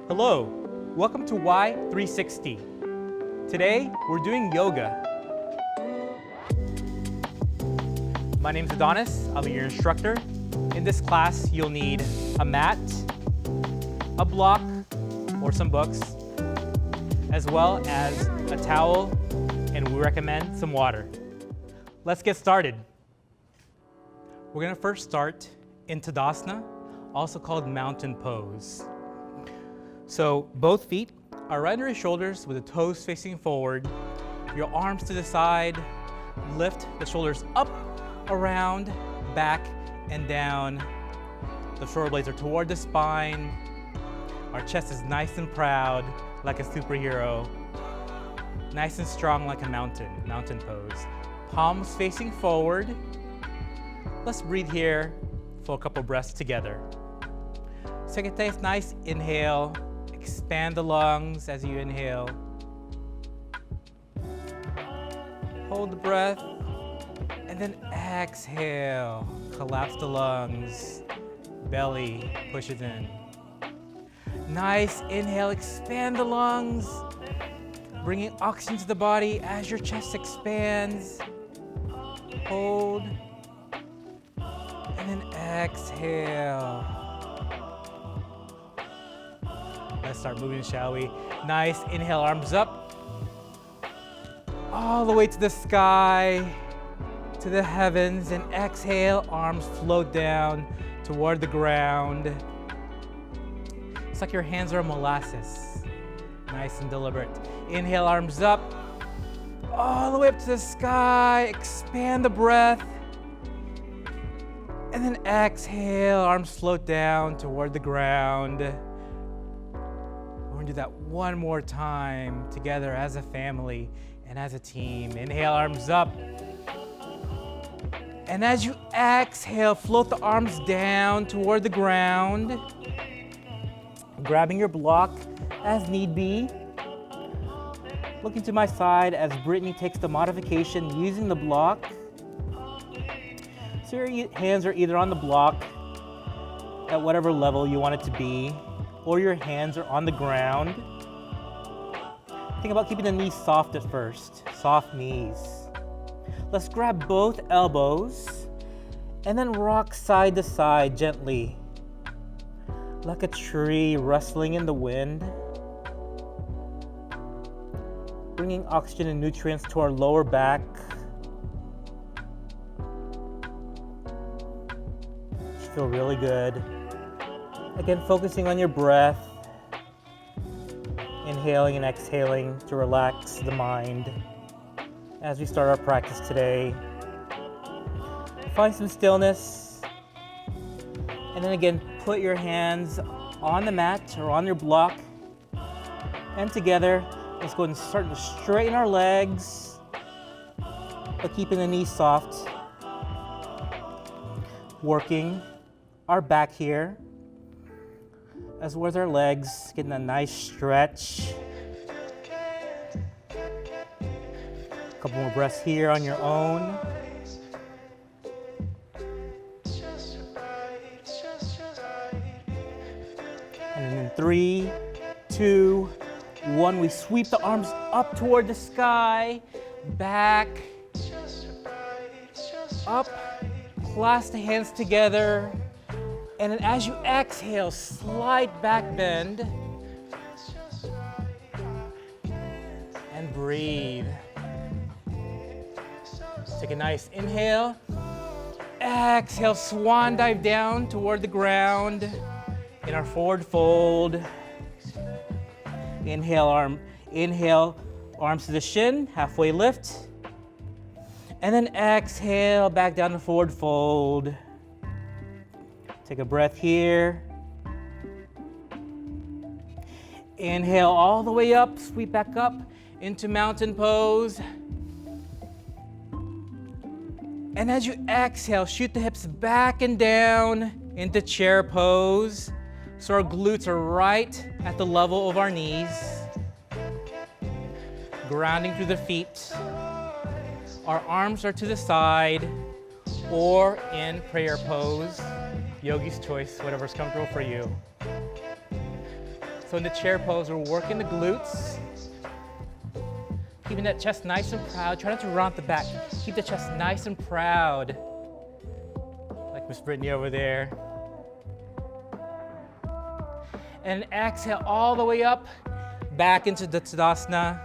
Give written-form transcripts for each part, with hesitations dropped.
Hello, welcome to Y360. Today, we're doing yoga. My name's Adonis, I'll be your instructor. In this class, you'll need a mat, a block, or some books, as well as a towel, and we recommend some water. Let's get started. We're gonna first start in Tadasana, also called Mountain Pose. So both feet are right under your shoulders with the toes facing forward, your arms to the side, lift the shoulders up, around, back, and down. The shoulder blades are toward the spine. Our chest is nice and proud, like a superhero. Nice and strong like a mountain pose. Palms facing forward. Let's breathe here for a couple breaths together. Take a nice inhale. Expand the lungs as you inhale. Hold the breath, and then exhale. Collapse the lungs. Belly pushes in. Nice inhale, expand the lungs. Bringing oxygen to the body as your chest expands. Hold, and then exhale. Let's start moving, shall we? Nice, inhale, arms up. All the way to the sky, to the heavens, and exhale, arms float down toward the ground. It's like your hands are molasses. Nice and deliberate. Inhale, arms up. All the way up to the sky, expand the breath. And then exhale, arms float down toward the ground. We're gonna do that one more time together as a family and as a team. Inhale, arms up. And as you exhale, float the arms down toward the ground. Grabbing your block as need be. Looking to my side as Brittany takes the modification using the block. So your hands are either on the block at whatever level you want it to be, or your hands are on the ground. Think about keeping the knees soft at first, soft knees. Let's grab both elbows and then rock side to side gently, like a tree rustling in the wind. Bringing oxygen and nutrients to our lower back. You feel really good. Again, focusing on your breath, inhaling and exhaling to relax the mind as we start our practice today. Find some stillness, and then again, put your hands on the mat or on your block, and together, let's go and start to straighten our legs, but keeping the knees soft. Working our back here, as well as our legs, getting a nice stretch. A couple more breaths here on your own. And then in 3, 2, 1, we sweep the arms up toward the sky, back, up, clasp the hands together. And then as you exhale, slight back bend. And breathe. Take a nice inhale. Exhale, swan dive down toward the ground in our forward fold. Inhale, arms to the shin, halfway lift. And then exhale, back down to forward fold. Take a breath here. Inhale all the way up, sweep back up into mountain pose. And as you exhale, shoot the hips back and down into chair pose. So our glutes are right at the level of our knees. Grounding through the feet. Our arms are to the side or in prayer pose. Yogi's choice, whatever's comfortable for you. So in the chair pose, we're working the glutes, keeping that chest nice and proud. Try not to round the back. Keep the chest nice and proud, like Miss Brittany over there. And exhale all the way up, back into the Tadasana,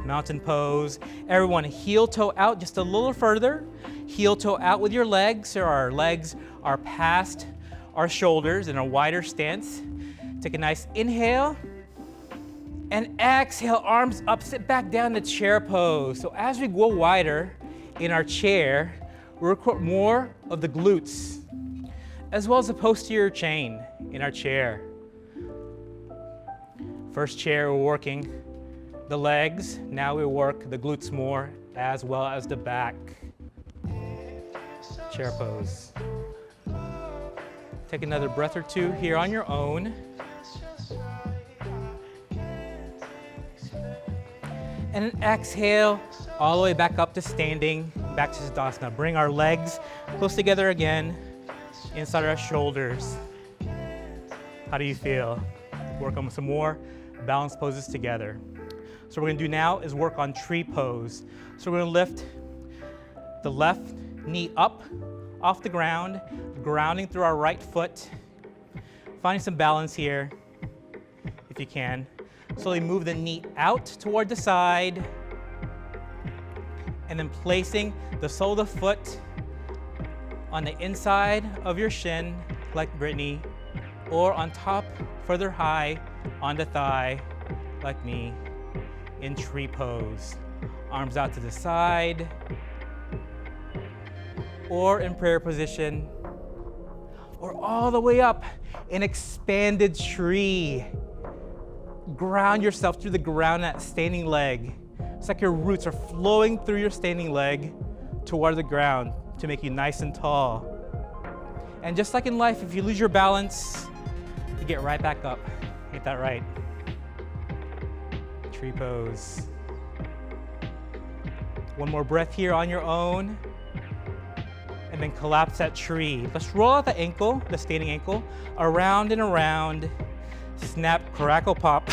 mountain pose. Everyone, heel toe out just a little further. Heel toe out with your legs, so our legs are past our shoulders in a wider stance. Take a nice inhale. And exhale, arms up, sit back down in the chair pose. So as we go wider in our chair, we record more of the glutes, as well as the posterior chain in our chair. First chair, we're working the legs. Now we work the glutes more, as well as the back. Chair pose. Take another breath or two here on your own. And then exhale all the way back up to standing, back to Tadasana. Bring our legs close together again, inside our shoulders. How do you feel? Work on some more balance poses together. So what we're gonna do now is work on tree pose. So we're gonna lift the left knee up off the ground, grounding through our right foot. Finding some balance here, if you can. Slowly move the knee out toward the side, and then placing the sole of the foot on the inside of your shin, like Brittany, or on top, further high, on the thigh, like me, in tree pose. Arms out to the side, or in prayer position, or all the way up in expanded tree. Ground yourself through the ground, that standing leg. It's like your roots are flowing through your standing leg toward the ground to make you nice and tall. And just like in life, if you lose your balance, you get right back up. Ain't that right? Tree pose. One more breath here on your own. And then collapse that tree. Let's roll out the ankle, the standing ankle, around and around. Snap, crackle, pop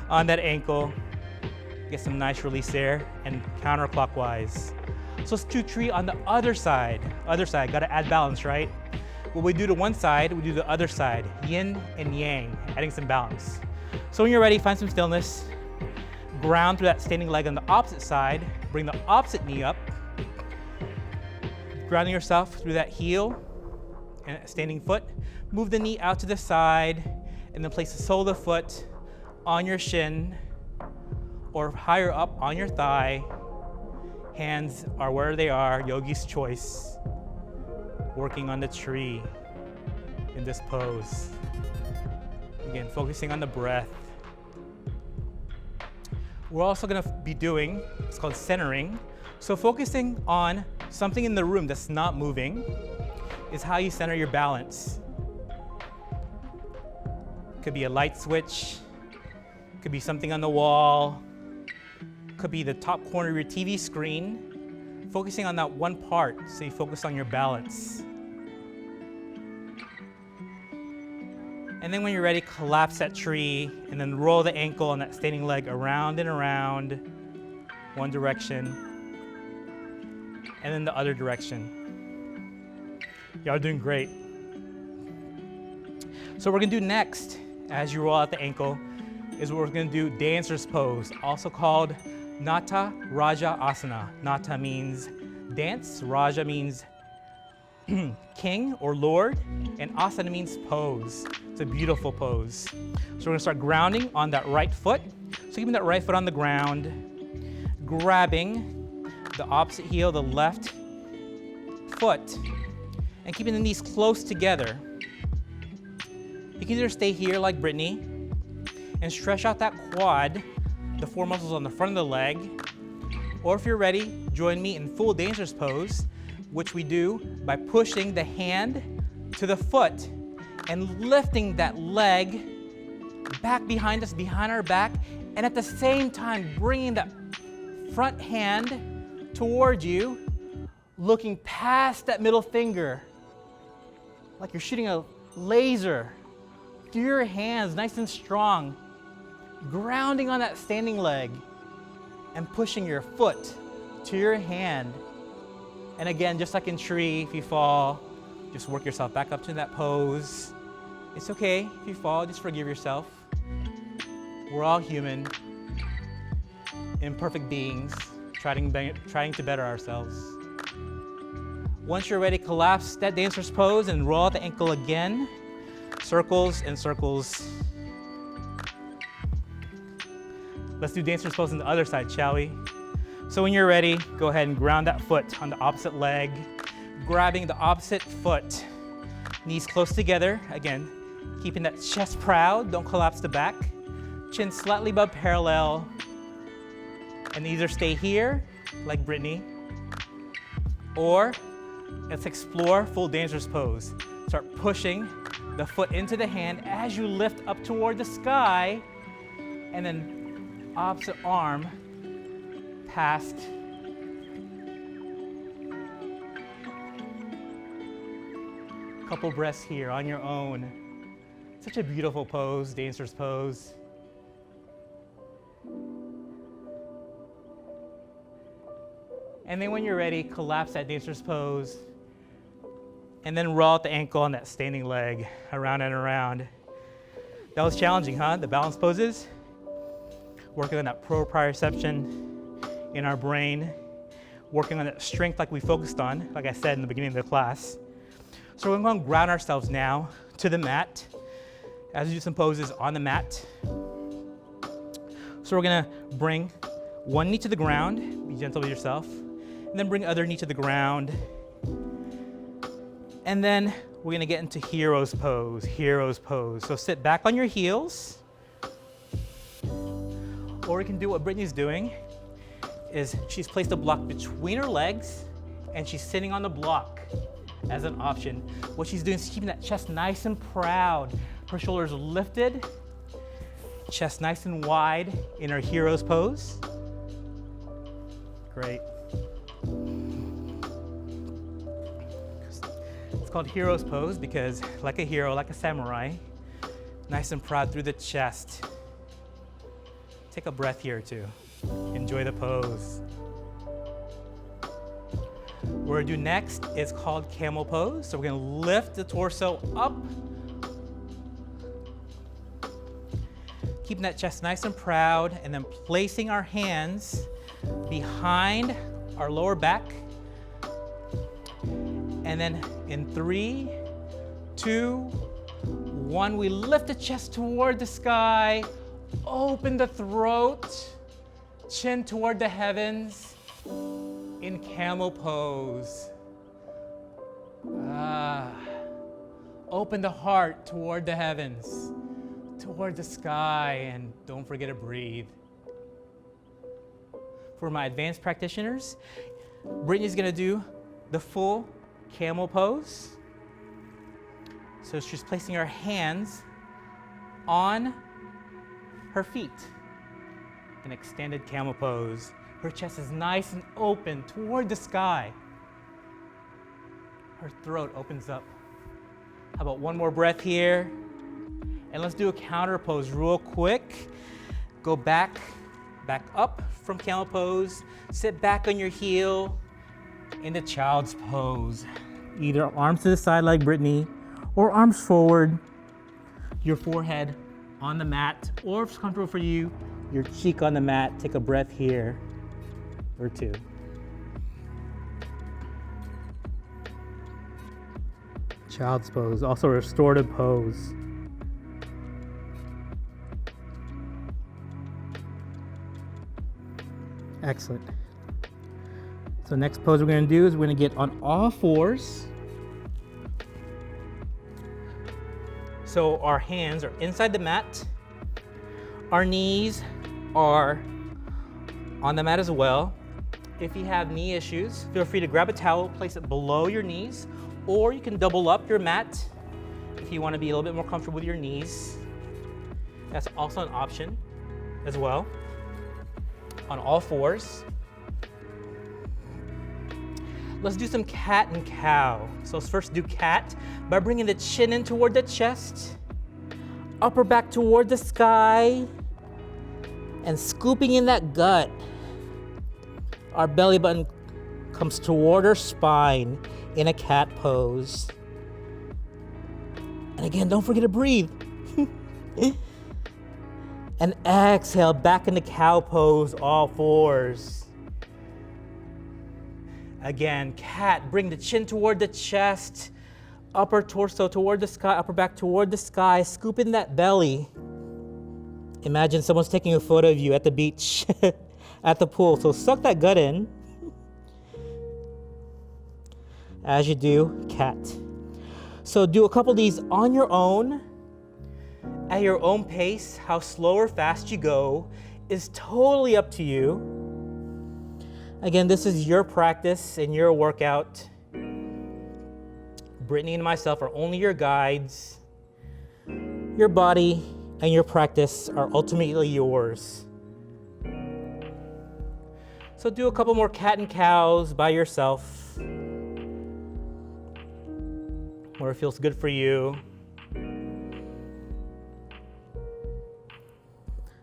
on that ankle. Get some nice release there, and counterclockwise. So let's do tree on the other side. Other side, gotta add balance, right? What we do to one side, we do the other side. Yin and yang, adding some balance. So when you're ready, find some stillness. Ground through that standing leg on the opposite side. Bring the opposite knee up. Grounding yourself through that heel and standing foot. Move the knee out to the side, and then place the sole of the foot on your shin or higher up on your thigh. Hands are where they are, yogi's choice. Working on the tree in this pose. Again, focusing on the breath. We're also gonna be doing, it's called centering. So focusing on something in the room that's not moving is how you center your balance. Could be a light switch, could be something on the wall, could be the top corner of your TV screen. Focusing on that one part so you focus on your balance. And then when you're ready, collapse that tree and then roll the ankle on that standing leg around and around, one direction, and then the other direction. Y'all are doing great. So what we're gonna do next, as you roll out the ankle, is we're gonna do dancer's pose, also called Nata Raja Asana. Nata means dance, Raja means king or lord, and asana means pose. It's a beautiful pose. So we're gonna start grounding on that right foot. So keeping that right foot on the ground, grabbing the opposite heel, the left foot, and keeping the knees close together. You can either stay here like Brittany and stretch out that quad, the four muscles on the front of the leg, or if you're ready, join me in full dancer's pose, which we do by pushing the hand to the foot and lifting that leg back behind us, behind our back, and at the same time bringing that front hand toward you, looking past that middle finger, like you're shooting a laser through your hands, nice and strong, grounding on that standing leg and pushing your foot to your hand. And again, just like in tree, if you fall, just work yourself back up to that pose. It's okay if you fall, just forgive yourself. We're all human, imperfect beings, trying to better ourselves. Once you're ready, collapse that dancer's pose and roll out the ankle again. Circles and circles. Let's do dancer's pose on the other side, shall we? So when you're ready, go ahead and ground that foot on the opposite leg, grabbing the opposite foot, knees close together. Again, keeping that chest proud, don't collapse the back. Chin slightly above parallel, and either stay here, like Brittany, or let's explore full dancer's pose. Start pushing the foot into the hand as you lift up toward the sky, and then opposite arm past. Couple breaths here on your own. Such a beautiful pose, dancer's pose. And then when you're ready, collapse that dancer's pose, and then roll out the ankle on that standing leg, around and around. That was challenging, huh? The balance poses. Working on that proprioception in our brain, working on that strength like we focused on, like I said in the beginning of the class. So we're going to ground ourselves now to the mat as we do some poses on the mat. So we're going to bring one knee to the ground, be gentle with yourself, and then bring other knee to the ground. And then we're going to get into hero's pose, hero's pose. So sit back on your heels. Or you can do what Brittany's doing, is she's placed a block between her legs and she's sitting on the block as an option. What she's doing is keeping that chest nice and proud. Her shoulders lifted, chest nice and wide in her hero's pose. Great. It's called hero's pose because like a hero, like a samurai, nice and proud through the chest. Take a breath here too. Enjoy the pose. What we're gonna do next is called Camel Pose. So we're gonna lift the torso up, keeping that chest nice and proud, and then placing our hands behind our lower back. And then in 3, 2, 1, we lift the chest toward the sky, open the throat, chin toward the heavens in Camel Pose. Open the heart toward the heavens, toward the sky, and don't forget to breathe. For my advanced practitioners, Brittany's gonna do the full Camel Pose. So she's placing her hands on her feet. An extended Camel Pose. Her chest is nice and open toward the sky. Her throat opens up. How about one more breath here? And let's do a counter pose real quick. Go back up from Camel Pose. Sit back on your heel into Child's Pose. Either arms to the side like Brittany, or arms forward, your forehead on the mat, or if it's comfortable for you, your cheek on the mat. Take a breath here, or two. Child's Pose, also a restorative pose. Excellent. So next pose we're going to do is we're going to get on all fours. So our hands are inside the mat. Our knees are on the mat as well. If you have knee issues, feel free to grab a towel, place it below your knees, or you can double up your mat if you want to be a little bit more comfortable with your knees. That's also an option as well. On all fours. Let's do some cat and cow. So let's first do cat by bringing the chin in toward the chest, upper back toward the sky and scooping in that gut. Our belly button comes toward our spine in a cat pose. And again, don't forget to breathe. And exhale back into cow pose, all fours. Again, cat, bring the chin toward the chest, upper torso toward the sky, upper back toward the sky, scoop in that belly. Imagine someone's taking a photo of you at the beach, at the pool. So suck that gut in. As you do, cat. So do a couple of these on your own, at your own pace. How slow or fast you go is totally up to you. Again, this is your practice and your workout. Brittany and myself are only your guides. Your body and your practice are ultimately yours. So do a couple more cat and cows by yourself, where it feels good for you.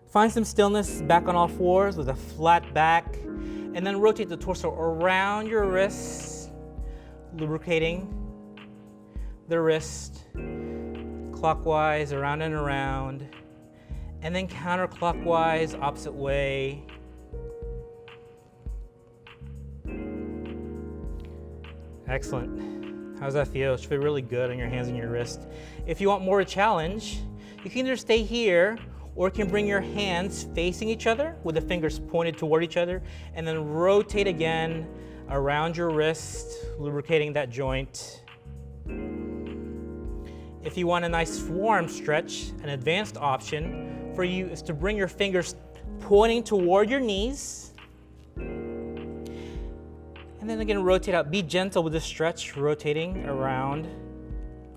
Find some stillness back on all fours with a flat back, and then rotate the torso around your wrists, lubricating the wrist clockwise, around and around, and then counterclockwise, opposite way. Excellent. How does that feel? It should feel really good on your hands and your wrist. If you want more of a challenge, you can either stay here or you can bring your hands facing each other with the fingers pointed toward each other, and then rotate again around your wrist, lubricating that joint. If you want a nice forearm stretch, an advanced option for you is to bring your fingers pointing toward your knees. And then again, rotate out. Be gentle with the stretch, rotating around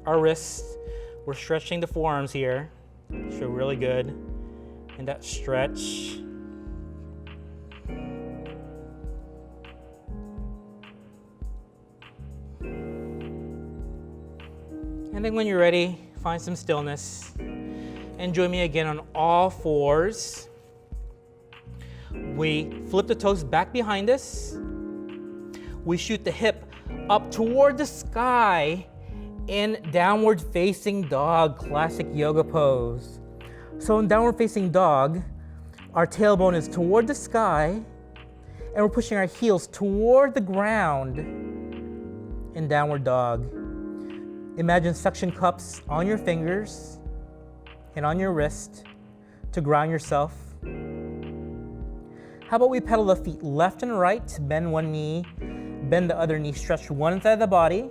our wrists. We're stretching the forearms here. Feel really good in that stretch. And then when you're ready, find some stillness and join me again on all fours. We flip the toes back behind us. We shoot the hip up toward the sky in downward facing dog, classic yoga pose. So in downward facing dog, our tailbone is toward the sky and we're pushing our heels toward the ground in downward dog. Imagine suction cups on your fingers and on your wrist to ground yourself. How about we pedal the feet left and right, bend one knee, bend the other knee, stretch one side of the body.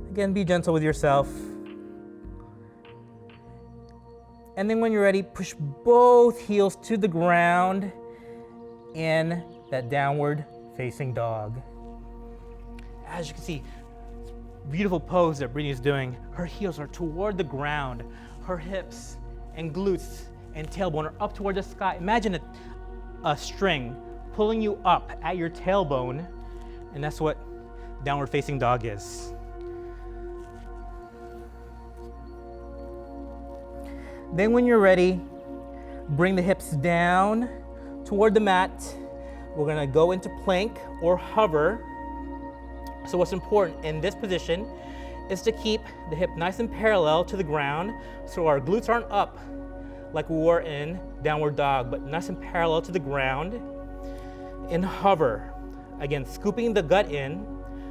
Again, be gentle with yourself. And then when you're ready, push both heels to the ground in that downward facing dog. As you can see, beautiful pose that Brittany is doing. Her heels are toward the ground. Her hips and glutes and tailbone are up toward the sky. Imagine a string pulling you up at your tailbone, and that's what downward facing dog is. Then when you're ready, bring the hips down toward the mat. We're gonna go into plank or hover. So what's important in this position is to keep the hip nice and parallel to the ground so our glutes aren't up like we were in downward dog, but nice and parallel to the ground. In hover, again, scooping the gut in,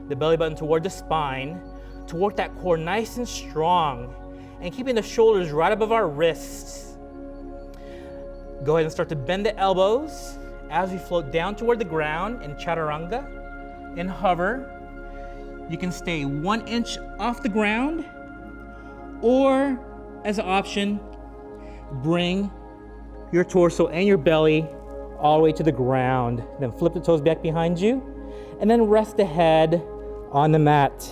the belly button toward the spine, to work that core nice and strong, and keeping the shoulders right above our wrists. Go ahead and start to bend the elbows as we float down toward the ground in Chaturanga and Hover. You can stay 1 inch off the ground, or as an option, bring your torso and your belly all the way to the ground. Then flip the toes back behind you, and then rest the head on the mat.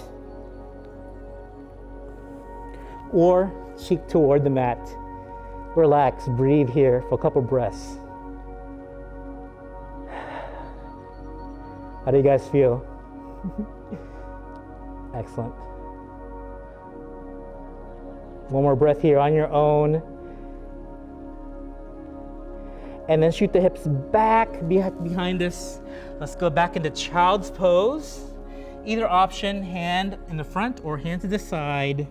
Or cheek toward the mat. Relax, breathe here for a couple breaths. How do you guys feel? Excellent. One more breath here on your own. And then shoot the hips back behind us. Let's go back into child's pose. Either option, hand in the front or hand to the side.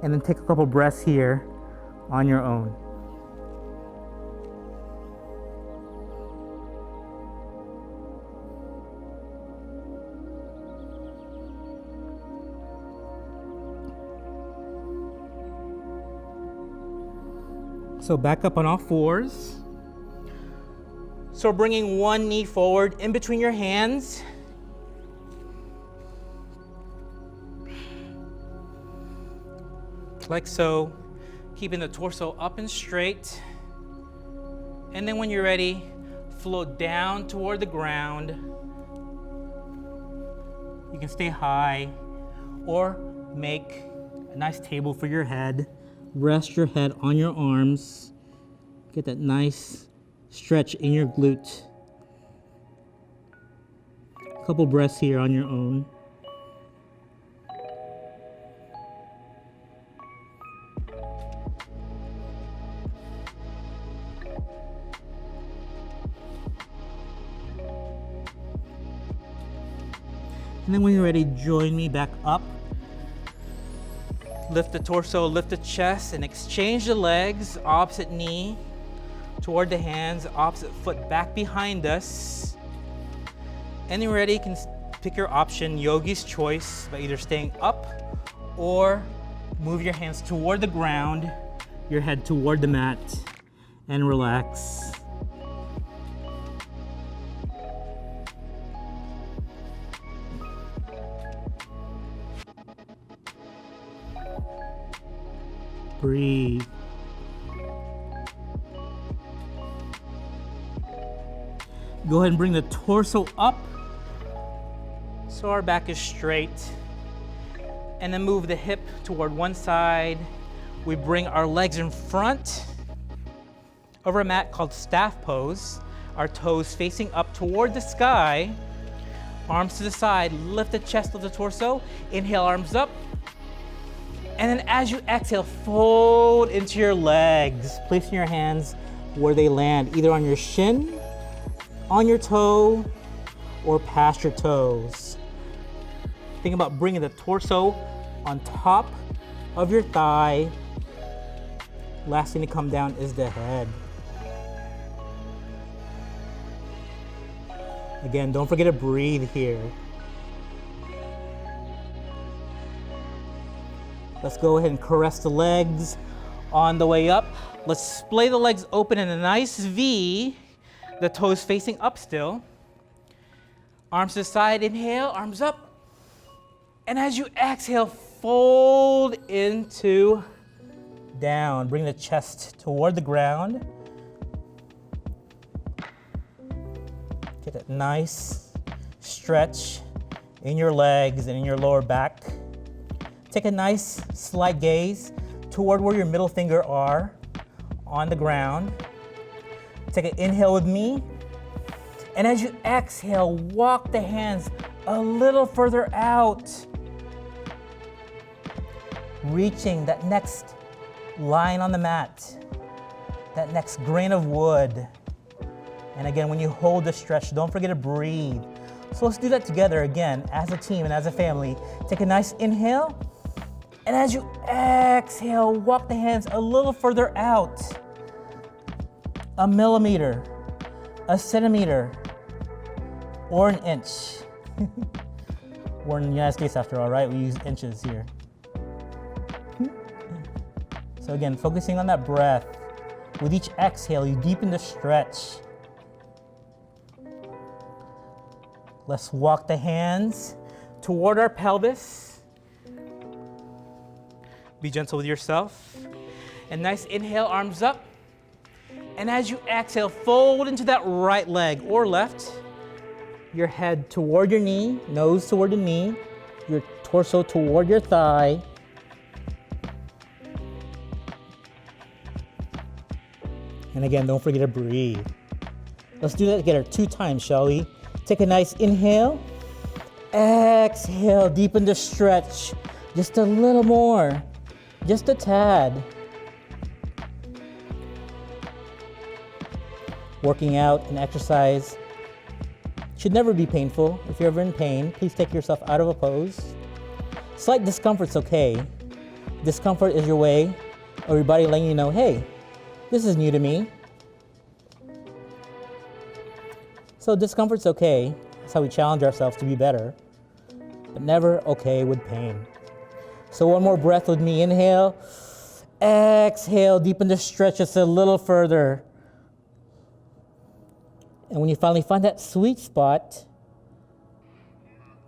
And then take a couple breaths here on your own. So back up on all fours. So bringing one knee forward in between your hands. Like so, keeping the torso up and straight. And then when you're ready, float down toward the ground. You can stay high or make a nice table for your head. Rest your head on your arms. Get that nice stretch in your glute. A couple breaths here on your own. And then when you're ready, join me back up. Lift the torso, lift the chest, and exchange the legs, opposite knee toward the hands, opposite foot back behind us. And you're ready, you can pick your option, yogi's choice, by either staying up or move your hands toward the ground, your head toward the mat, and relax. Breathe. Go ahead and bring the torso up so our back is straight. And then move the hip toward one side. We bring our legs in front over a mat called staff pose. Our toes facing up toward the sky. Arms to the side, lift the chest, lift the torso. Inhale, arms up. And then as you exhale, fold into your legs, placing your hands where they land, either on your shin, on your toe, or past your toes. Think about bringing the torso on top of your thigh. Last thing to come down is the head. Again, don't forget to breathe here. Let's go ahead and caress the legs on the way up. Let's splay the legs open in a nice V, the toes facing up still. Arms to the side, inhale, arms up. And as you exhale, fold into down. Bring the chest toward the ground. Get that nice stretch in your legs and in your lower back. Take a nice slight gaze toward where your middle finger are on the ground. Take an inhale with me. And as you exhale, walk the hands a little further out. Reaching that next line on the mat, that next grain of wood. And again, when you hold the stretch, don't forget to breathe. So let's do that together again, as a team and as a family. Take a nice inhale. And as you exhale, walk the hands a little further out. A millimeter, a centimeter, or an inch. We're in the United States after all, right? We use inches here. So again, focusing on that breath. With each exhale, you deepen the stretch. Let's walk the hands toward our pelvis. Be gentle with yourself. And nice inhale, arms up. And as you exhale, fold into that right leg or left. Your head toward your knee, nose toward the knee, your torso toward your thigh. And again, don't forget to breathe. Let's do that together 2 times, shall we? Take a nice inhale. Exhale, deepen the stretch. Just a little more. Just a tad. Working out and exercise should never be painful. If you're ever in pain, please take yourself out of a pose. Slight discomfort's okay. Discomfort is your way of your body letting you know, hey, this is new to me. So discomfort's okay. That's how we challenge ourselves to be better, but never okay with pain. So one more breath with me. Inhale, exhale, deepen the stretch just a little further. And when you finally find that sweet spot,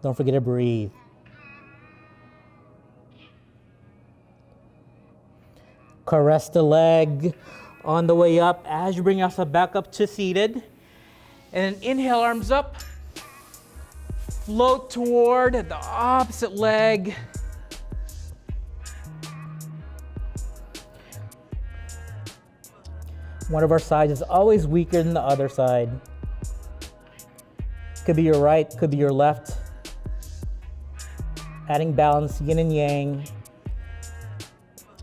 don't forget to breathe. Caress the leg on the way up as you bring yourself back up to seated. And then inhale, arms up. Float toward the opposite leg. One of our sides is always weaker than the other side. Could be your right, could be your left. Adding balance, yin and yang.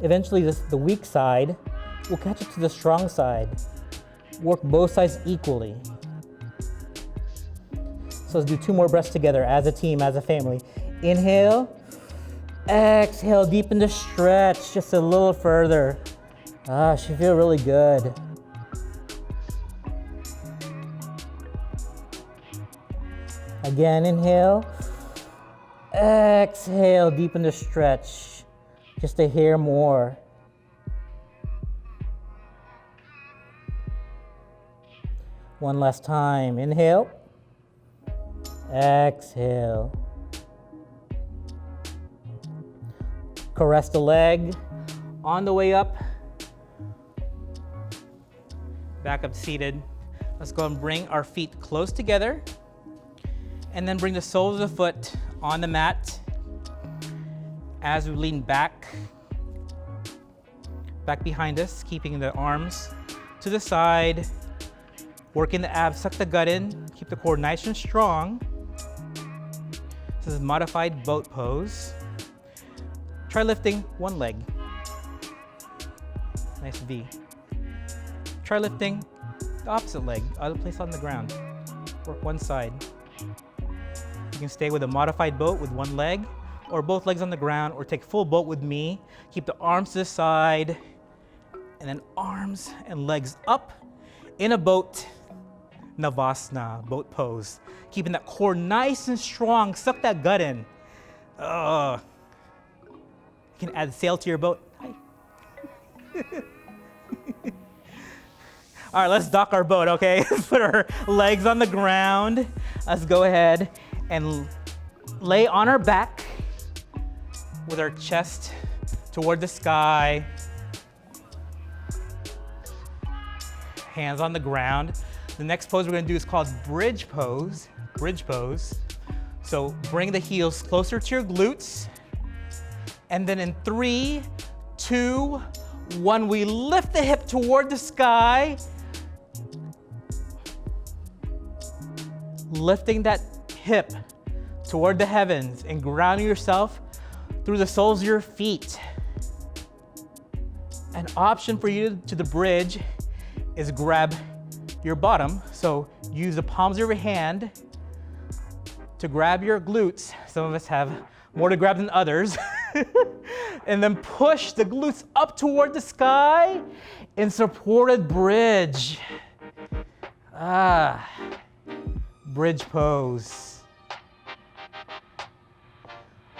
Eventually the weak side will catch up to the strong side. Work both sides equally. So let's do 2 more breaths together as a team, as a family. Inhale, exhale, deepen the stretch just a little further. Should feel really good. Again, inhale, exhale, deepen the stretch, just a hair more. One last time, inhale, exhale. Caress the leg on the way up. Back up seated. Let's go and bring our feet close together. And then bring the soles of the foot on the mat as we lean back behind us, keeping the arms to the side, working the abs, suck the gut in, keep the core nice and strong. This is modified boat pose. Try lifting one leg. Nice V. Try lifting the opposite leg, other place on the ground. Work one side. You can stay with a modified boat with one leg, or both legs on the ground, or take full boat with me. Keep the arms to the side, and then arms and legs up in a boat, Navasana, boat pose. Keeping that core nice and strong, suck that gut in. You can add sail to your boat. Hi. All right, let's dock our boat, okay? Let's put our legs on the ground. Let's go ahead and lay on our back with our chest toward the sky. Hands on the ground. The next pose we're gonna do is called bridge pose. Bridge pose. So bring the heels closer to your glutes. And then in 3, 2, 1, we lift the hip toward the sky. Lifting that hip toward the heavens and grounding yourself through the soles of your feet. An option for you to the bridge is grab your bottom. So use the palms of your hand to grab your glutes. Some of us have more to grab than others. And then push the glutes up toward the sky in supported bridge. Bridge pose.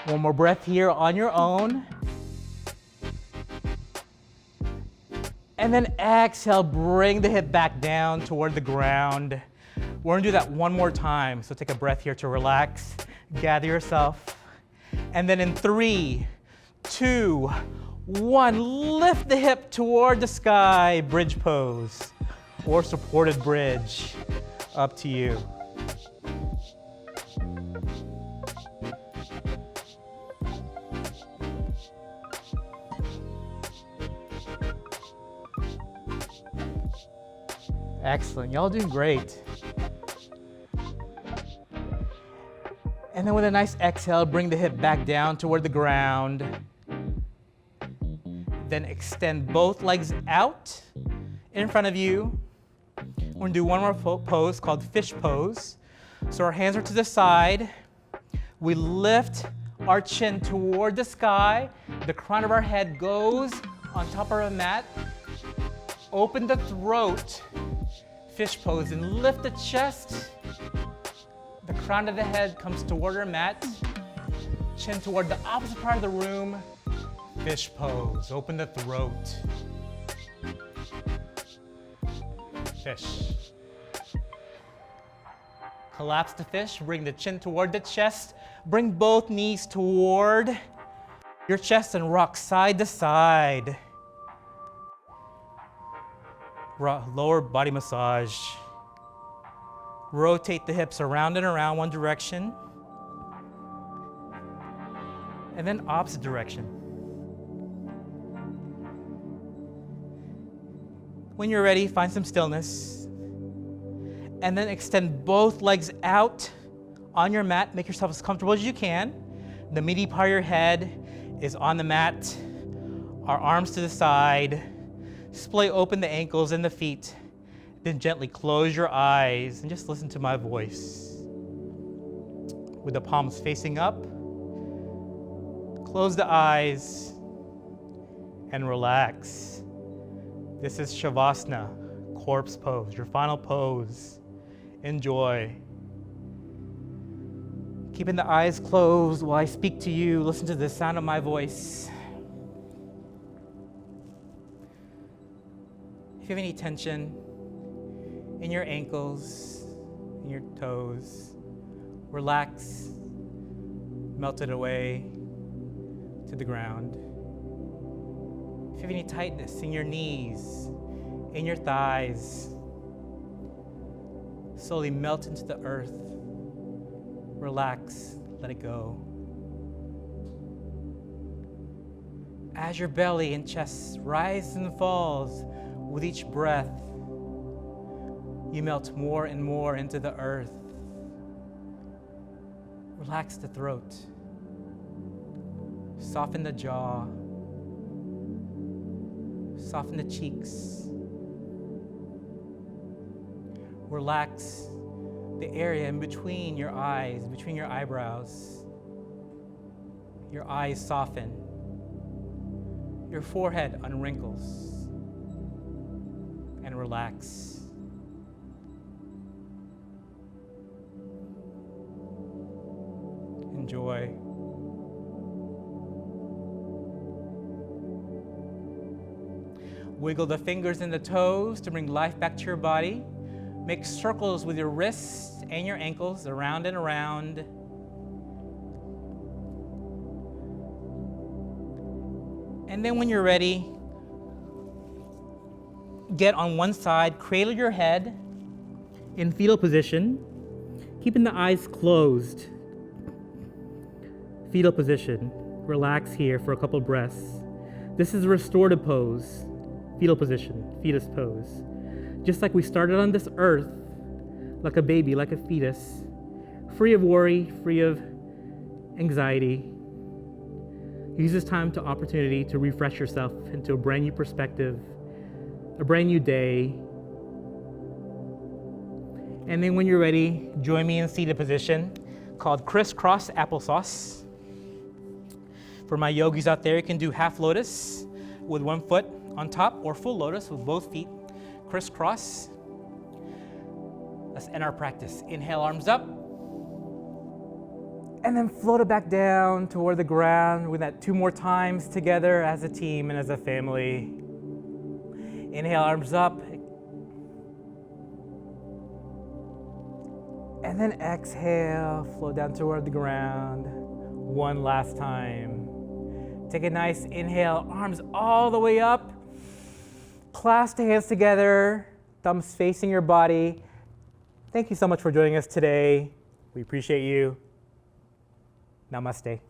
One more breath here on your own. And then exhale, bring the hip back down toward the ground. We're gonna do that one more time. So take a breath here to relax, gather yourself. And then in 3, 2, 1, lift the hip toward the sky, bridge pose, or supported bridge, up to you. Excellent, y'all doing great. And then with a nice exhale, bring the hip back down toward the ground. Then extend both legs out in front of you. We're gonna do one more pose called fish pose. So our hands are to the side. We lift our chin toward the sky. The crown of our head goes on top of our mat. Open the throat, fish pose, and lift the chest. The crown of the head comes toward our mat. Chin toward the opposite part of the room. Fish pose, open the throat. Fish. Collapse the fish, bring the chin toward the chest. Bring both knees toward your chest and rock side to side. Lower body massage. Rotate the hips around and around one direction. And then opposite direction. When you're ready, find some stillness. And then extend both legs out on your mat. Make yourself as comfortable as you can. The meaty part of your head is on the mat. Our arms to the side. Splay open the ankles and the feet. Then gently close your eyes and just listen to my voice. With the palms facing up, close the eyes and relax. This is Shavasana, corpse pose, your final pose. Enjoy. Keeping the eyes closed while I speak to you, listen to the sound of my voice. If you have any tension in your ankles, in your toes, relax, melt it away to the ground. If you have any tightness in your knees, in your thighs, slowly melt into the earth. Relax, let it go. As your belly and chest rise and falls with each breath, you melt more and more into the earth. Relax the throat. Soften the jaw. Soften the cheeks. Relax the area in between your eyes, between your eyebrows. Your eyes soften. Your forehead unwrinkles. And relax. Enjoy. Wiggle the fingers and the toes to bring life back to your body. Make circles with your wrists and your ankles around and around. And then when you're ready, get on one side, cradle your head in fetal position, keeping the eyes closed. Fetal position. Relax here for a couple breaths. This is a restorative pose. Fetal position, fetus pose. Just like we started on this earth, like a baby, like a fetus, free of worry, free of anxiety. Use this time to opportunity to refresh yourself into a brand new perspective, a brand new day. And then when you're ready, join me in seated position called crisscross applesauce. For my yogis out there, you can do half lotus with one foot on top or full lotus with both feet. Crisscross. Let's end our practice. Inhale, arms up. And then float it back down toward the ground. With that 2 more times together as a team and as a family. Inhale, arms up. And then exhale, float down toward the ground. One last time. Take a nice inhale, arms all the way up. Clasp the hands together, thumbs facing your body. Thank you so much for joining us today. We appreciate you. Namaste.